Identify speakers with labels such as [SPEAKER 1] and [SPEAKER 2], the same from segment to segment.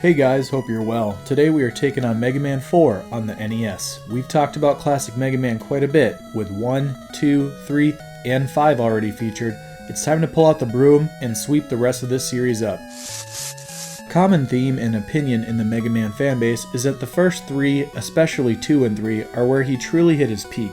[SPEAKER 1] Hey guys, hope you're well. Today we are taking on Mega Man 4 on the NES. We've talked about classic Mega Man quite a bit, with 1, 2, 3, and 5 already featured. It's time to pull out the broom and sweep the rest of this series up. Common theme and opinion in the Mega Man fanbase is that the first 3, especially 2 and 3, are where he truly hit his peak.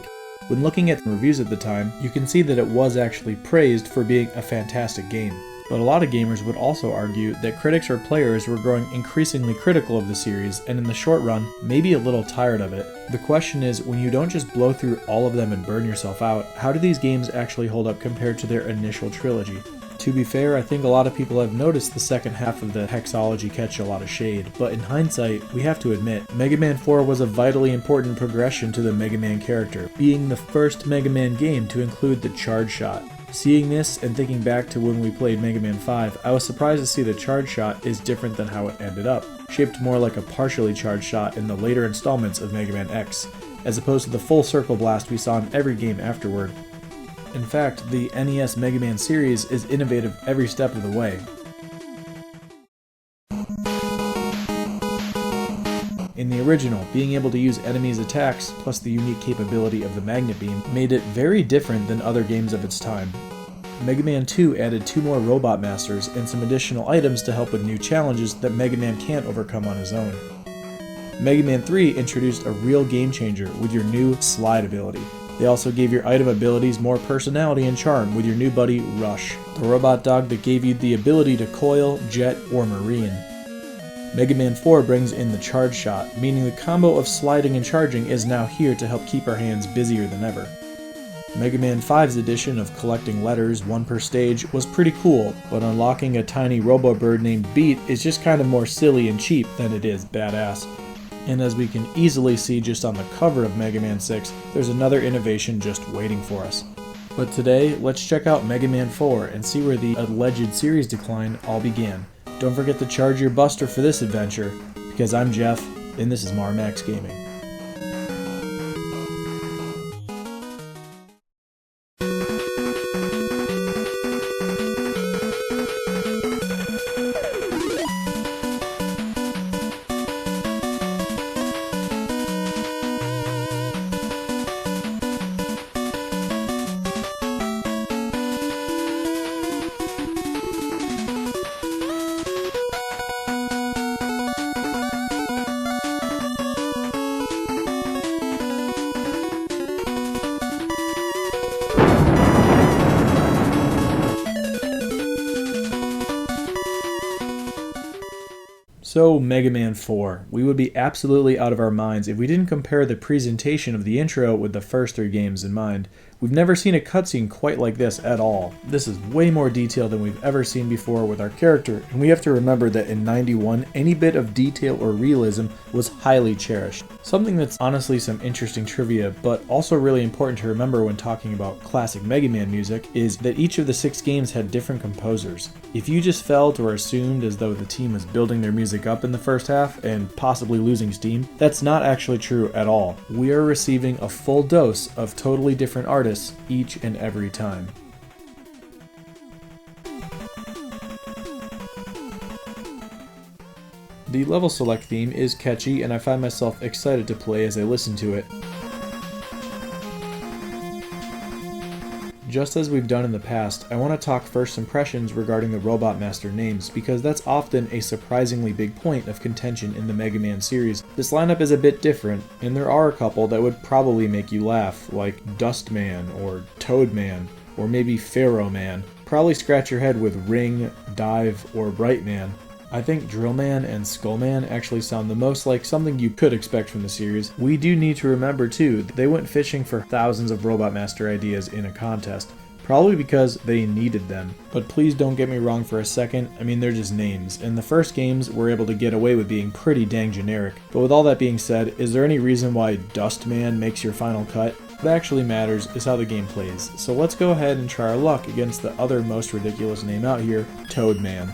[SPEAKER 1] When looking at the reviews at the time, you can see that it was actually praised for being a fantastic game. But a lot of gamers would also argue that critics or players were growing increasingly critical of the series, and in the short run, maybe a little tired of it. The question is, when you don't just blow through all of them and burn yourself out, how do these games actually hold up compared to their initial trilogy? To be fair, I think a lot of people have noticed the second half of the hexology catch a lot of shade, but in hindsight, we have to admit, Mega Man 4 was a vitally important progression to the Mega Man character, being the first Mega Man game to include the charge shot. Seeing this and thinking back to when we played Mega Man 5, I was surprised to see the charge shot is different than how it ended up, shaped more like a partially charged shot in the later installments of Mega Man X, as opposed to the full circle blast we saw in every game afterward. In fact, the NES Mega Man series is innovative every step of the way. In the original, being able to use enemies' attacks, plus the unique capability of the magnet beam, made it very different than other games of its time. Mega Man 2 added 2 more Robot Masters and some additional items to help with new challenges that Mega Man can't overcome on his own. Mega Man 3 introduced a real game changer with your new slide ability. They also gave your item abilities more personality and charm with your new buddy, Rush, the robot dog that gave you the ability to coil, jet, or marine. Mega Man 4 brings in the charge shot, meaning the combo of sliding and charging is now here to help keep our hands busier than ever. Mega Man 5's edition of collecting letters, 1 per stage, was pretty cool, but unlocking a tiny robo-bird named Beat is just kind of more silly and cheap than it is badass. And as we can easily see just on the cover of Mega Man 6, there's another innovation just waiting for us. But today, let's check out Mega Man 4 and see where the alleged series decline all began. Don't forget to charge your Buster for this adventure, because I'm Jeff, and this is Marmax Gaming. So, Mega Man 4. We would be absolutely out of our minds if we didn't compare the presentation of the intro with the first 3 games in mind. We've never seen a cutscene quite like this at all. This is way more detailed than we've ever seen before with our character, and we have to remember that in '91, any bit of detail or realism was highly cherished. Something that's honestly some interesting trivia, but also really important to remember when talking about classic Mega Man music, is that each of the 6 games had different composers. If you just felt or assumed as though the team was building their music up in the first half and possibly losing steam, that's not actually true at all. We are receiving a full dose of totally different artists each and every time. The level select theme is catchy, and I find myself excited to play as I listen to it. Just as we've done in the past, I want to talk first impressions regarding the Robot Master names, because that's often a surprisingly big point of contention in the Mega Man series. This lineup is a bit different, and there are a couple that would probably make you laugh, like Dust Man, or Toad Man, or maybe Pharaoh Man. Probably scratch your head with Ring, Dive, or Bright Man. I think Drill Man and Skull Man actually sound the most like something you could expect from the series. We do need to remember too, they went fishing for thousands of Robot Master ideas in a contest, probably because they needed them. But please don't get me wrong for a second, I mean they're just names, and the first games were able to get away with being pretty dang generic. But with all that being said, is there any reason why Dust Man makes your final cut? What actually matters is how the game plays, so let's go ahead and try our luck against the other most ridiculous name out here, Toad Man.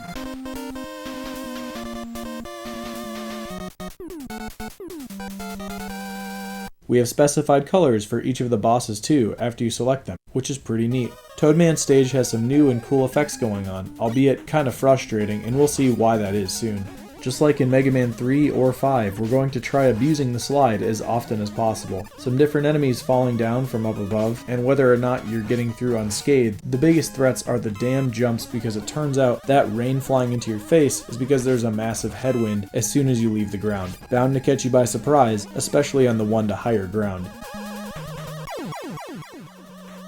[SPEAKER 1] We have specified colors for each of the bosses too after you select them, which is pretty neat. Toadman's stage has some new and cool effects going on, albeit kind of frustrating, and we'll see why that is soon. Just like in Mega Man 3 or 5, we're going to try abusing the slide as often as possible. Some different enemies falling down from up above, and whether or not you're getting through unscathed, the biggest threats are the damn jumps, because it turns out that rain flying into your face is because there's a massive headwind as soon as you leave the ground, bound to catch you by surprise, especially on the 1 to higher ground.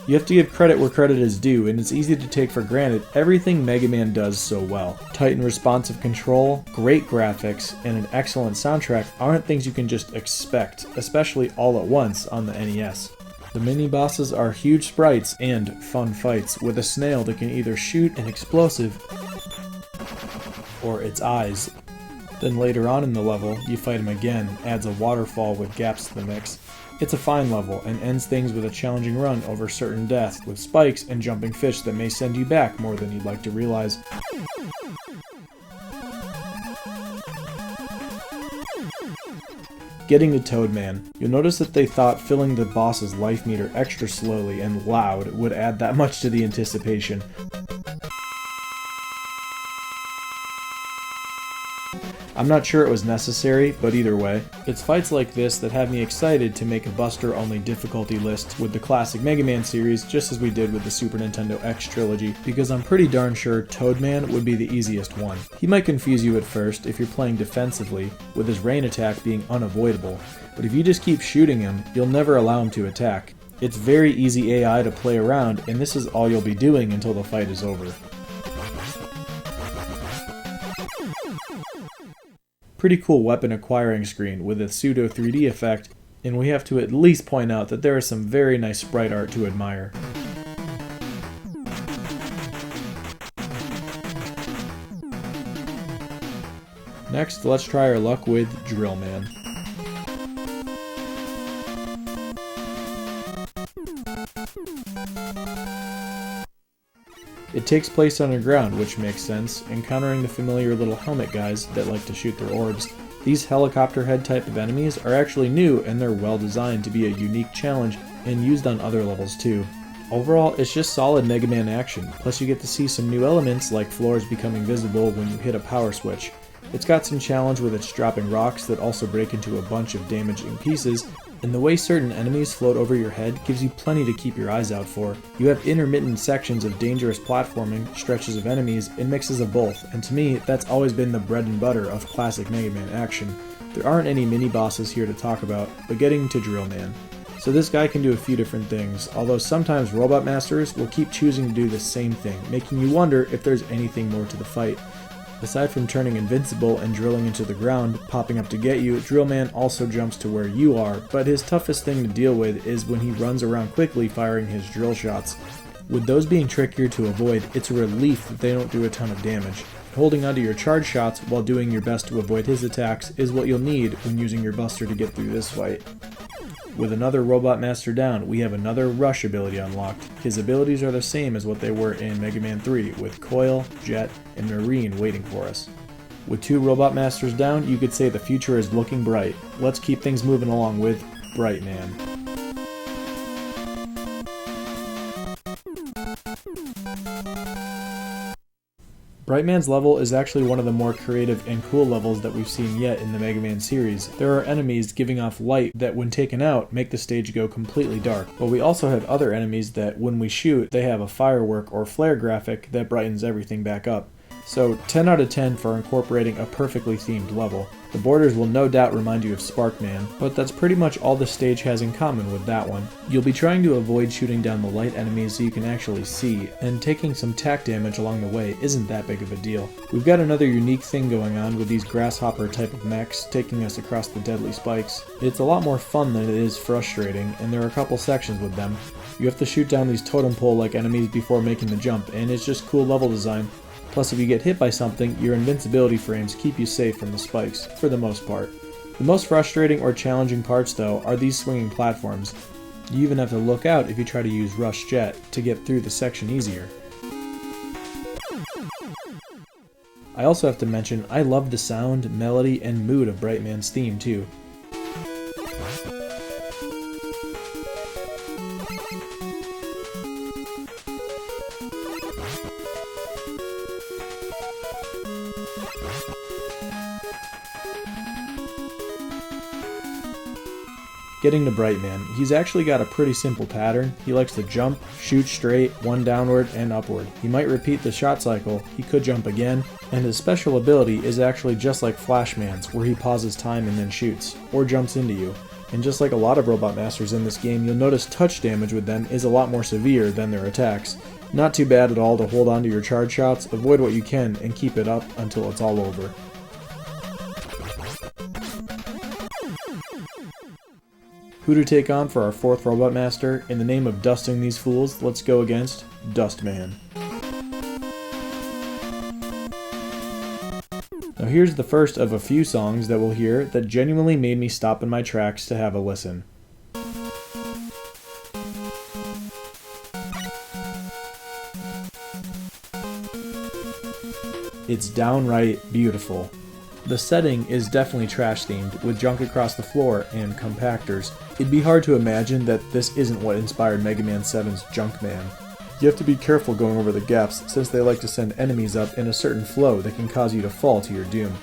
[SPEAKER 1] You have to give credit where credit is due, and it's easy to take for granted everything Mega Man does so well. Tight and responsive control, great graphics, and an excellent soundtrack aren't things you can just expect, especially all at once on the NES. The mini-bosses are huge sprites and fun fights, with a snail that can either shoot an explosive or its eyes. Then later on in the level, you fight him again, adds a waterfall with gaps to the mix. It's a fine level, and ends things with a challenging run over certain death, with spikes and jumping fish that may send you back more than you'd like to realize. Getting to Toad Man. You'll notice that they thought filling the boss's life meter extra slowly and loud would add that much to the anticipation. I'm not sure it was necessary, but either way, it's fights like this that have me excited to make a Buster-only difficulty list with the classic Mega Man series, just as we did with the Super Nintendo X trilogy, because I'm pretty darn sure Toad Man would be the easiest one. He might confuse you at first if you're playing defensively, with his rain attack being unavoidable, but if you just keep shooting him, you'll never allow him to attack. It's very easy AI to play around, and this is all you'll be doing until the fight is over. Pretty cool weapon acquiring screen with a pseudo 3D effect, and we have to at least point out that there is some very nice sprite art to admire. Next, let's try our luck with Drill Man. It takes place underground, which makes sense, encountering the familiar little helmet guys that like to shoot their orbs. These helicopter head type of enemies are actually new, and they're well designed to be a unique challenge and used on other levels too. Overall, it's just solid Mega Man action, plus you get to see some new elements like floors becoming visible when you hit a power switch. It's got some challenge with its dropping rocks that also break into a bunch of damaging pieces, and the way certain enemies float over your head gives you plenty to keep your eyes out for. You have intermittent sections of dangerous platforming, stretches of enemies, and mixes of both, and to me, that's always been the bread and butter of classic Mega Man action. There aren't any mini-bosses here to talk about, but getting to Drill Man. So this guy can do a few different things, although sometimes Robot Masters will keep choosing to do the same thing, making you wonder if there's anything more to the fight. Aside from turning invincible and drilling into the ground, popping up to get you, Drill Man also jumps to where you are, but his toughest thing to deal with is when he runs around quickly firing his drill shots. With those being trickier to avoid, it's a relief that they don't do a ton of damage. Holding onto your charge shots while doing your best to avoid his attacks is what you'll need when using your Buster to get through this fight. With another Robot Master down, we have another Rush ability unlocked. His abilities are the same as what they were in Mega Man 3, with Coil, Jet, and Marine waiting for us. With 2 Robot Masters down, you could say the future is looking bright. Let's keep things moving along with Bright Man. Bright Man's level is actually one of the more creative and cool levels that we've seen yet in the Mega Man series. There are enemies giving off light that when taken out make the stage go completely dark, but we also have other enemies that when we shoot they have a firework or flare graphic that brightens everything back up. So 10 out of 10 for incorporating a perfectly themed level. The borders will no doubt remind you of Sparkman, but that's pretty much all the stage has in common with that one. You'll be trying to avoid shooting down the light enemies so you can actually see, and taking some tack damage along the way isn't that big of a deal. We've got another unique thing going on with these grasshopper type of mechs taking us across the deadly spikes. It's a lot more fun than it is frustrating, and there are a couple sections with them. You have to shoot down these totem pole like enemies before making the jump, and it's just cool level design. Plus, if you get hit by something, your invincibility frames keep you safe from the spikes, for the most part. The most frustrating or challenging parts, though, are these swinging platforms. You even have to look out if you try to use Rush Jet to get through the section easier. I also have to mention, I love the sound, melody, and mood of Bright Man's theme, too. Getting to Brightman, he's actually got a pretty simple pattern. He likes to jump, shoot straight, one downward and upward. He might repeat the shot cycle, he could jump again, and his special ability is actually just like Flash Man's, where he pauses time and then shoots, or jumps into you. And just like a lot of Robot Masters in this game, you'll notice touch damage with them is a lot more severe than their attacks. Not too bad at all to hold on to your charge shots, avoid what you can, and keep it up until it's all over. Who to take on for our fourth Robot Master? In the name of dusting these fools, let's go against Dustman. Now here's the first of a few songs that we'll hear that genuinely made me stop in my tracks to have a listen. It's downright beautiful. The setting is definitely trash themed, with junk across the floor and compactors. It'd be hard to imagine that this isn't what inspired Mega Man 7's Junkman. You have to be careful going over the gaps, since they like to send enemies up in a certain flow that can cause you to fall to your doom.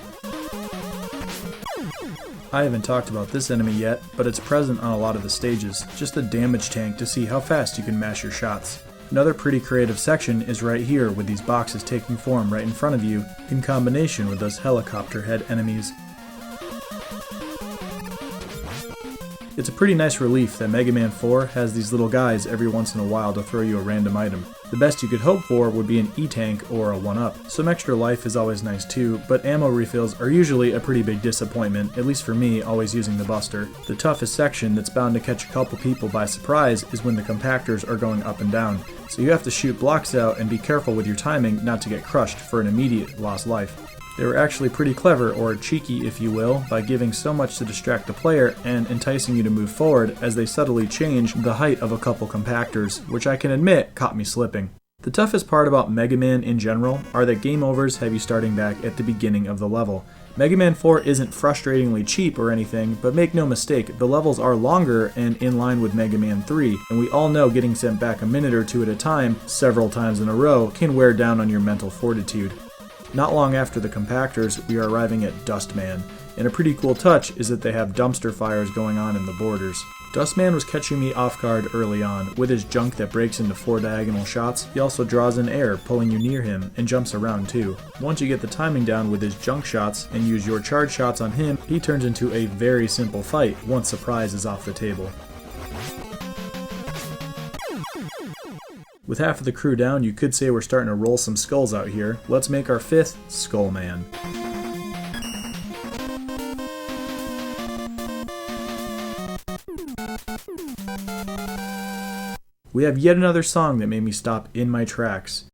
[SPEAKER 1] I haven't talked about this enemy yet, but it's present on a lot of the stages, just a damage tank to see how fast you can mash your shots. Another pretty creative section is right here, with these boxes taking form right in front of you, in combination with those helicopter head enemies. It's a pretty nice relief that Mega Man 4 has these little guys every once in a while to throw you a random item. The best you could hope for would be an E-Tank or a 1-up. Some extra life is always nice too, but ammo refills are usually a pretty big disappointment, at least for me always using the Buster. The toughest section that's bound to catch a couple people by surprise is when the compactors are going up and down, so you have to shoot blocks out and be careful with your timing not to get crushed for an immediate lost life. They were actually pretty clever, or cheeky if you will, by giving so much to distract the player and enticing you to move forward as they subtly changed the height of a couple compactors, which I can admit caught me slipping. The toughest part about Mega Man in general are that game overs have you starting back at the beginning of the level. Mega Man 4 isn't frustratingly cheap or anything, but make no mistake, the levels are longer and in line with Mega Man 3, and we all know getting sent back a minute or two at a time, several times in a row, can wear down on your mental fortitude. Not long after the compactors, we are arriving at Dustman, and a pretty cool touch is that they have dumpster fires going on in the borders. Dustman was catching me off guard early on. With his junk that breaks into 4 diagonal shots, he also draws in air, pulling you near him, and jumps around too. Once you get the timing down with his junk shots and use your charge shots on him, he turns into a very simple fight once surprise is off the table. With half of the crew down, you could say we're starting to roll some skulls out here. Let's make our 5th Skull Man. We have yet another song that made me stop in my tracks.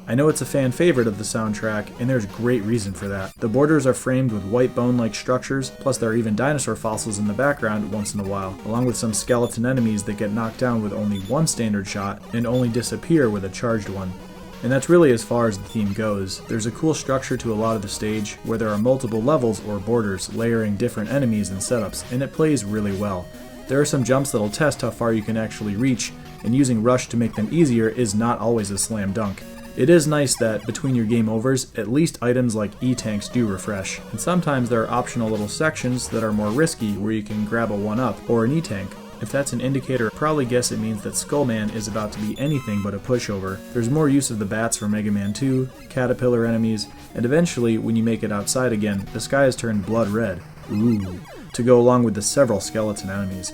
[SPEAKER 1] I know it's a fan favorite of the soundtrack, and there's great reason for that. The borders are framed with white bone-like structures, plus there are even dinosaur fossils in the background once in a while, along with some skeleton enemies that get knocked down with only one standard shot, and only disappear with a charged one. And that's really as far as the theme goes. There's a cool structure to a lot of the stage, where there are multiple levels or borders, layering different enemies and setups, and it plays really well. There are some jumps that'll test how far you can actually reach, and using Rush to make them easier is not always a slam dunk. It is nice that, between your game overs, at least items like E-Tanks do refresh, and sometimes there are optional little sections that are more risky where you can grab a 1-up or an E-Tank. If that's an indicator, I'd probably guess it means that Skullman is about to be anything but a pushover. There's more use of the bats from Mega Man 2, caterpillar enemies, and eventually, when you make it outside again, the sky has turned blood red. Ooh, to go along with the several skeleton enemies.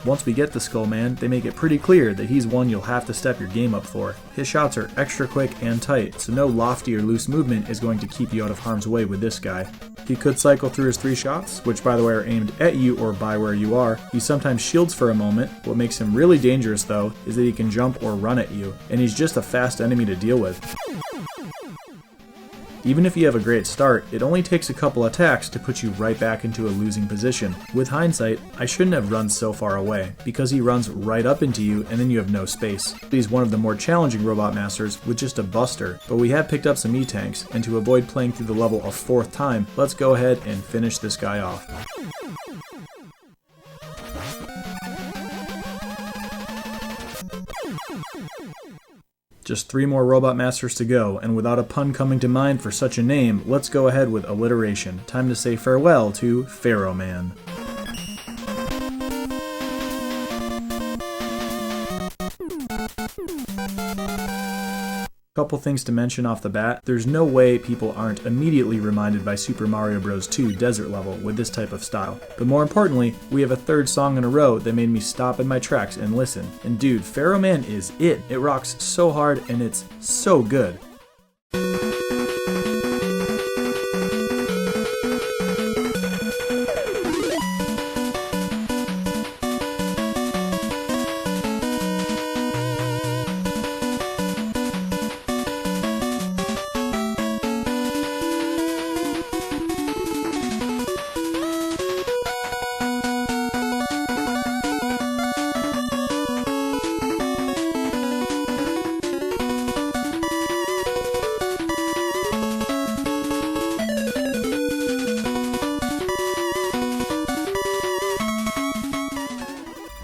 [SPEAKER 1] Once we get to Skullman, they make it pretty clear that he's one you'll have to step your game up for. His shots are extra quick and tight, so no lofty or loose movement is going to keep you out of harm's way with this guy. He could cycle through his 3 shots, which by the way are aimed at you or by where you are. He sometimes shields for a moment. What makes him really dangerous though, is that he can jump or run at you, and he's just a fast enemy to deal with. Even if you have a great start, it only takes a couple attacks to put you right back into a losing position. With hindsight, I shouldn't have run so far away, because he runs right up into you and then you have no space. He's one of the more challenging Robot Masters with just a buster, but we have picked up some E-Tanks, and to avoid playing through the level a fourth time, let's go ahead and finish this guy off. Just 3 more Robot Masters to go, and without a pun coming to mind for such a name, let's go ahead with alliteration. Time to say farewell to Pharaoh Man. Couple things to mention off the bat. There's no way people aren't immediately reminded by Super Mario Bros. 2 Desert Level with this type of style. But more importantly, we have a third song in a row that made me stop in my tracks and listen. And dude, Pharaoh Man is it. It rocks so hard and it's so good.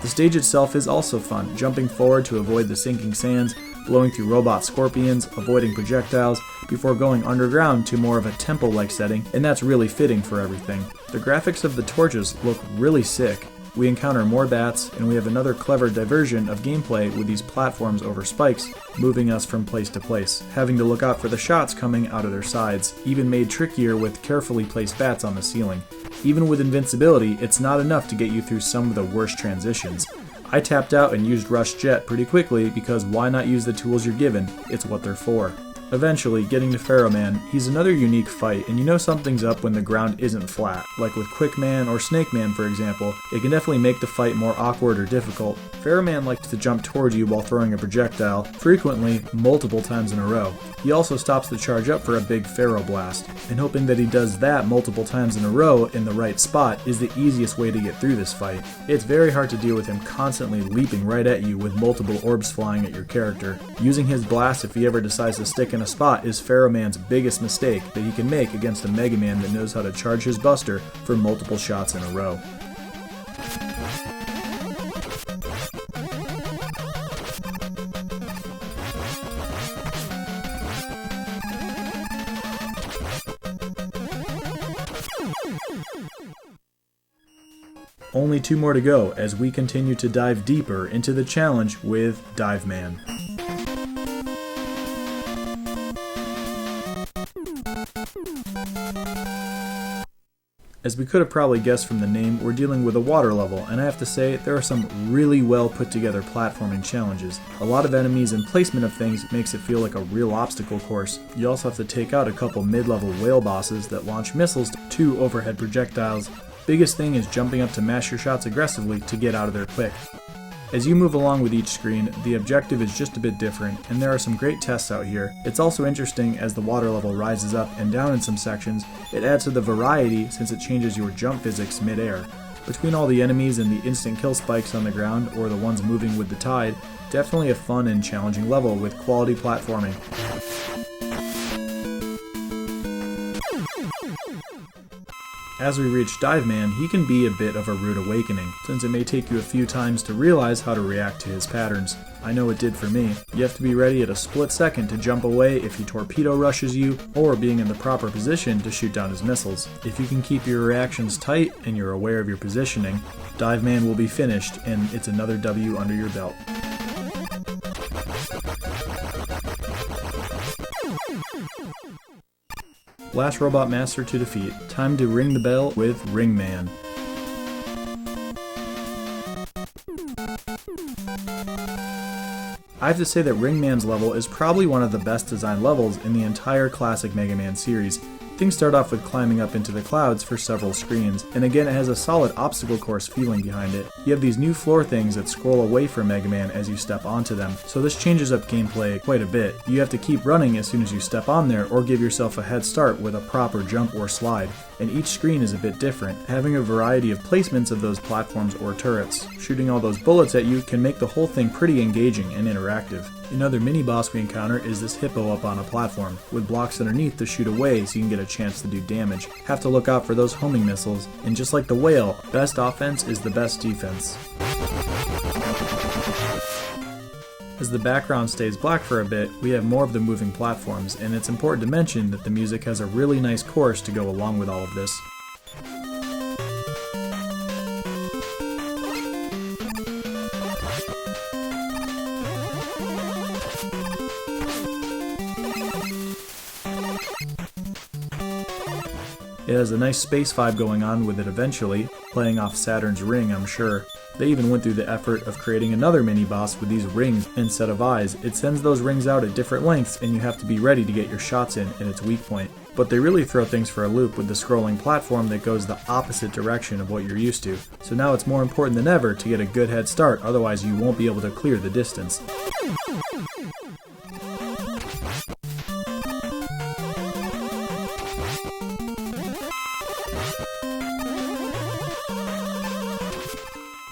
[SPEAKER 1] The stage itself is also fun, jumping forward to avoid the sinking sands, blowing through robot scorpions, avoiding projectiles, before going underground to more of a temple-like setting, and that's really fitting for everything. The graphics of the torches look really sick. We encounter more bats, and we have another clever diversion of gameplay with these platforms over spikes, moving us from place to place, having to look out for the shots coming out of their sides, even made trickier with carefully placed bats on the ceiling. Even with invincibility, it's not enough to get you through some of the worst transitions. I tapped out and used Rush Jet pretty quickly because why not use the tools you're given? It's what they're for. Eventually, getting to Pharaoh Man, he's another unique fight, and you know something's up when the ground isn't flat. Like with Quick Man or Snake Man, for example, it can definitely make the fight more awkward or difficult. Pharaoh Man likes to jump towards you while throwing a projectile, frequently multiple times in a row. He also stops the charge up for a big Pharaoh Blast, and hoping that he does that multiple times in a row in the right spot is the easiest way to get through this fight. It's very hard to deal with him constantly leaping right at you with multiple orbs flying at your character. Using his blast if he ever decides to stick in a spot is Pharaoh Man's biggest mistake that he can make against a Mega Man that knows how to charge his buster for multiple shots in a row. Only 2 more to go as we continue to dive deeper into the challenge with Dive Man. As we could have probably guessed from the name, we're dealing with a water level, and I have to say, there are some really well put together platforming challenges. A lot of enemies and placement of things makes it feel like a real obstacle course. You also have to take out a couple mid-level whale bosses that launch missiles, 2 overhead projectiles. Biggest thing is jumping up to mash your shots aggressively to get out of there quick. As you move along with each screen, the objective is just a bit different, and there are some great tests out here. It's also interesting as the water level rises up and down in some sections, it adds to the variety since it changes your jump physics mid-air. Between all the enemies and the instant kill spikes on the ground, or the ones moving with the tide, definitely a fun and challenging level with quality platforming. As we reach Dive Man, he can be a bit of a rude awakening, since it may take you a few times to realize how to react to his patterns. I know it did for me. You have to be ready at a split second to jump away if he torpedo rushes you, or being in the proper position to shoot down his missiles. If you can keep your reactions tight and you're aware of your positioning, Dive Man will be finished and it's another W under your belt. Last Robot Master to defeat. Time to ring the bell with Ring Man. I have to say that Ring Man's level is probably one of the best designed levels in the entire classic Mega Man series. Things start off with climbing up into the clouds for several screens, and again it has a solid obstacle course feeling behind it. You have these new floor things that scroll away from Mega Man as you step onto them, so this changes up gameplay quite a bit. You have to keep running as soon as you step on there or give yourself a head start with a proper jump or slide, and each screen is a bit different, having a variety of placements of those platforms or turrets. Shooting all those bullets at you can make the whole thing pretty engaging and interactive. Another mini-boss we encounter is this hippo up on a platform, with blocks underneath to shoot away so you can get a chance to do damage. Have to look out for those homing missiles, and just like the whale, best offense is the best defense. As the background stays black for a bit, we have more of the moving platforms, and it's important to mention that the music has a really nice chorus to go along with all of this. It has a nice space vibe going on with it eventually, playing off Saturn's ring, I'm sure. They even went through the effort of creating another mini-boss with these rings instead of eyes. It sends those rings out at different lengths and you have to be ready to get your shots in at its weak point. But they really throw things for a loop with the scrolling platform that goes the opposite direction of what you're used to. So now it's more important than ever to get a good head start, otherwise you won't be able to clear the distance.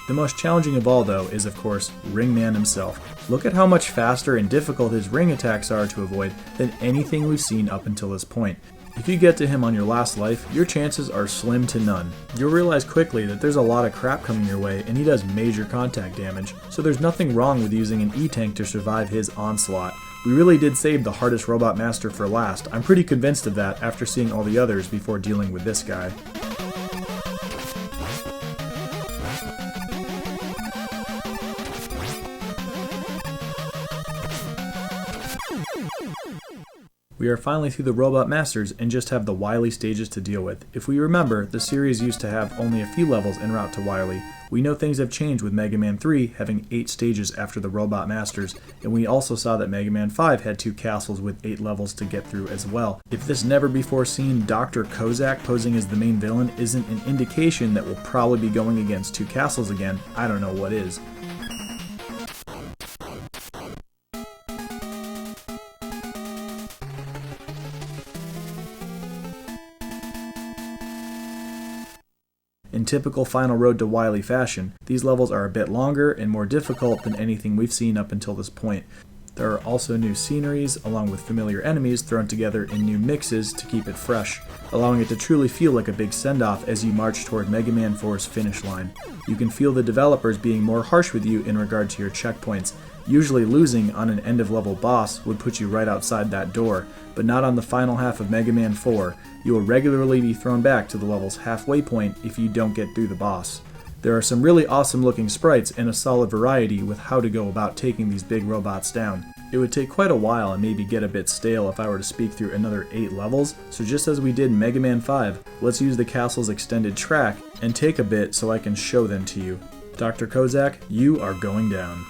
[SPEAKER 1] The most challenging of all, though, is of course Ring Man himself. Look at how much faster and difficult his ring attacks are to avoid than anything we've seen up until this point. If you get to him on your last life, your chances are slim to none. You'll realize quickly that there's a lot of crap coming your way and he does major contact damage, so there's nothing wrong with using an E-Tank to survive his onslaught. We really did save the hardest Robot Master for last. I'm pretty convinced of that after seeing all the others before dealing with this guy. We are finally through the Robot Masters and just have the Wily stages to deal with. If we remember, the series used to have only a few levels en route to Wily. We know things have changed with Mega Man 3 having 8 stages after the Robot Masters, and we also saw that Mega Man 5 had 2 castles with 8 levels to get through as well. If this never before seen Dr. Kozak posing as the main villain isn't an indication that we'll probably be going against 2 castles again, I don't know what is. In typical Final Road to Wily fashion, these levels are a bit longer and more difficult than anything we've seen up until this point. There are also new sceneries, along with familiar enemies thrown together in new mixes to keep it fresh, allowing it to truly feel like a big send-off as you march toward Mega Man 4's finish line. You can feel the developers being more harsh with you in regard to your checkpoints. Usually losing on an end-of-level boss would put you right outside that door, but not on the final half of Mega Man 4. You will regularly be thrown back to the level's halfway point if you don't get through the boss. There are some really awesome looking sprites and a solid variety with how to go about taking these big robots down. It would take quite a while and maybe get a bit stale if I were to speak through another 8 levels, so just as we did in Mega Man 5, let's use the castle's extended track and take a bit so I can show them to you. Dr. Kozak, you are going down.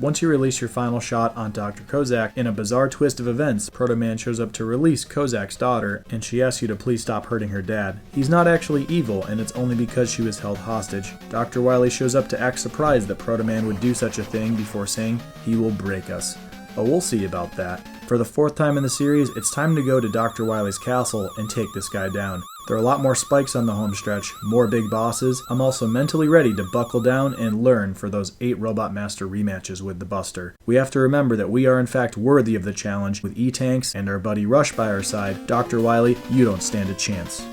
[SPEAKER 1] Once you release your final shot on Dr. Kozak, in a bizarre twist of events, Proto Man shows up to release Kozak's daughter, and she asks you to please stop hurting her dad. He's not actually evil, and it's only because she was held hostage. Dr. Wily shows up to act surprised that Proto Man would do such a thing before saying he will break us. But we'll see about that. For the 4th time in the series, it's time to go to Dr. Wily's castle and take this guy down. There are a lot more spikes on the home stretch, more big bosses. I'm also mentally ready to buckle down and learn for those 8 Robot Master rematches with the Buster. We have to remember that we are in fact worthy of the challenge with E-Tanks and our buddy Rush by our side. Dr. Wily, you don't stand a chance.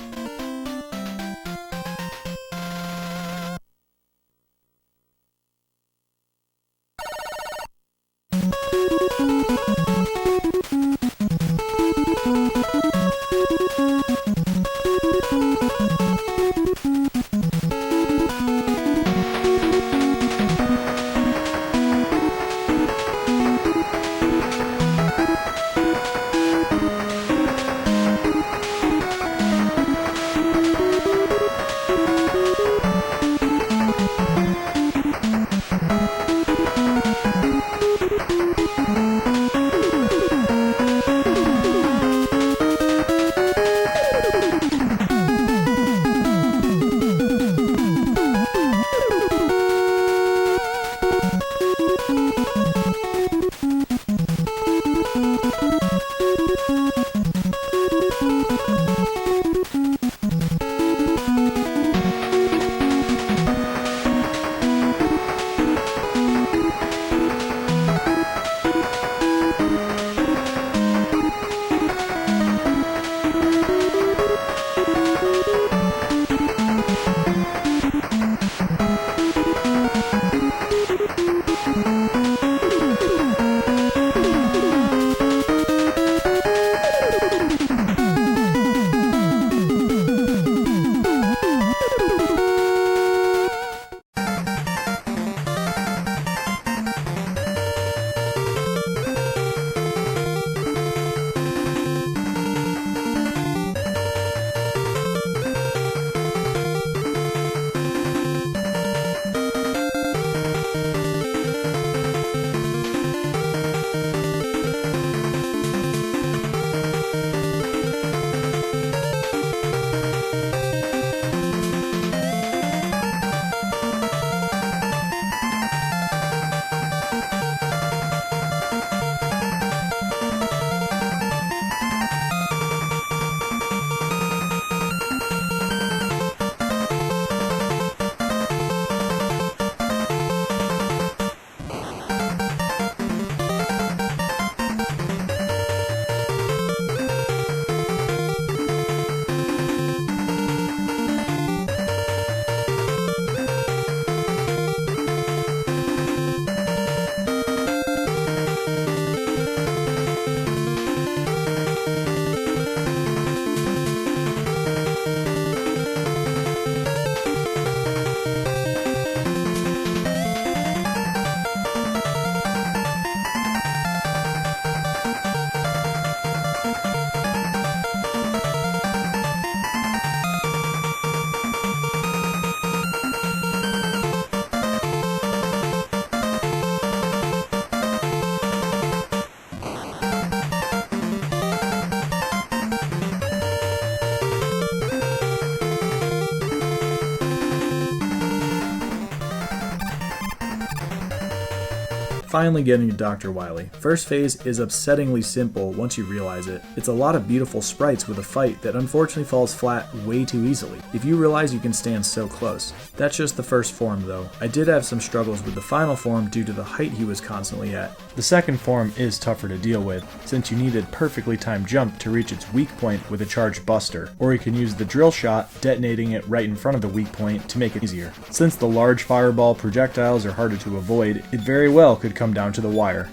[SPEAKER 1] Finally getting to Dr. Wily. First phase is upsettingly simple once you realize it. It's a lot of beautiful sprites with a fight that unfortunately falls flat way too easily, if you realize you can stand so close. That's just the first form though. I did have some struggles with the final form due to the height he was constantly at. The second form is tougher to deal with, since you needed perfectly timed jump to reach its weak point with a charged buster, or you can use the drill shot, detonating it right in front of the weak point to make it easier. Since the large fireball projectiles are harder to avoid, it very well could come down to the wire.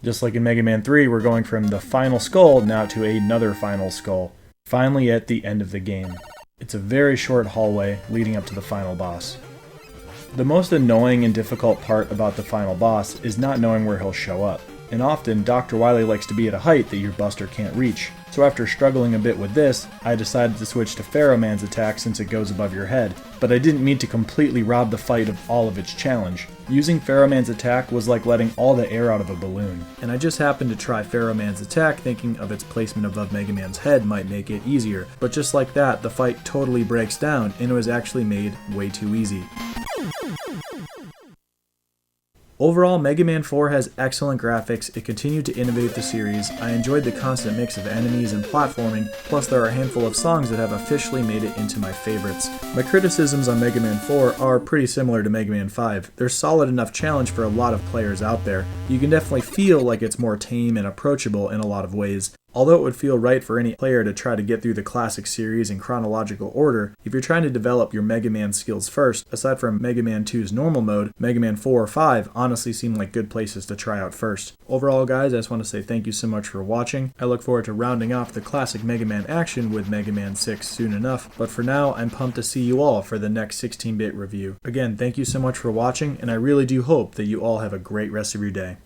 [SPEAKER 1] Just like in Mega Man 3, we're going from the final skull now to another final skull, finally at the end of the game. It's a very short hallway leading up to the final boss. The most annoying and difficult part about the final boss is not knowing where he'll show up, and often Dr. Wily likes to be at a height that your buster can't reach. So after struggling a bit with this, I decided to switch to Pharaoh Man's attack since it goes above your head. But I didn't mean to completely rob the fight of all of its challenge. Using Pharaoh Man's attack was like letting all the air out of a balloon. And I just happened to try Pharaoh Man's attack thinking of its placement above Mega Man's head might make it easier. But just like that, the fight totally breaks down and it was actually made way too easy. Overall, Mega Man 4 has excellent graphics, it continued to innovate the series, I enjoyed the constant mix of enemies and platforming, plus there are a handful of songs that have officially made it into my favorites. My criticisms on Mega Man 4 are pretty similar to Mega Man 5. They're solid enough challenge for a lot of players out there. You can definitely feel like it's more tame and approachable in a lot of ways. Although it would feel right for any player to try to get through the classic series in chronological order, if you're trying to develop your Mega Man skills first, aside from Mega Man 2's normal mode, Mega Man 4 or 5 honestly seem like good places to try out first. Overall guys, I just want to say thank you so much for watching. I look forward to rounding off the classic Mega Man action with Mega Man 6 soon enough, but for now I'm pumped to see you all for the next 16-bit review. Again, thank you so much for watching, and I really do hope that you all have a great rest of your day.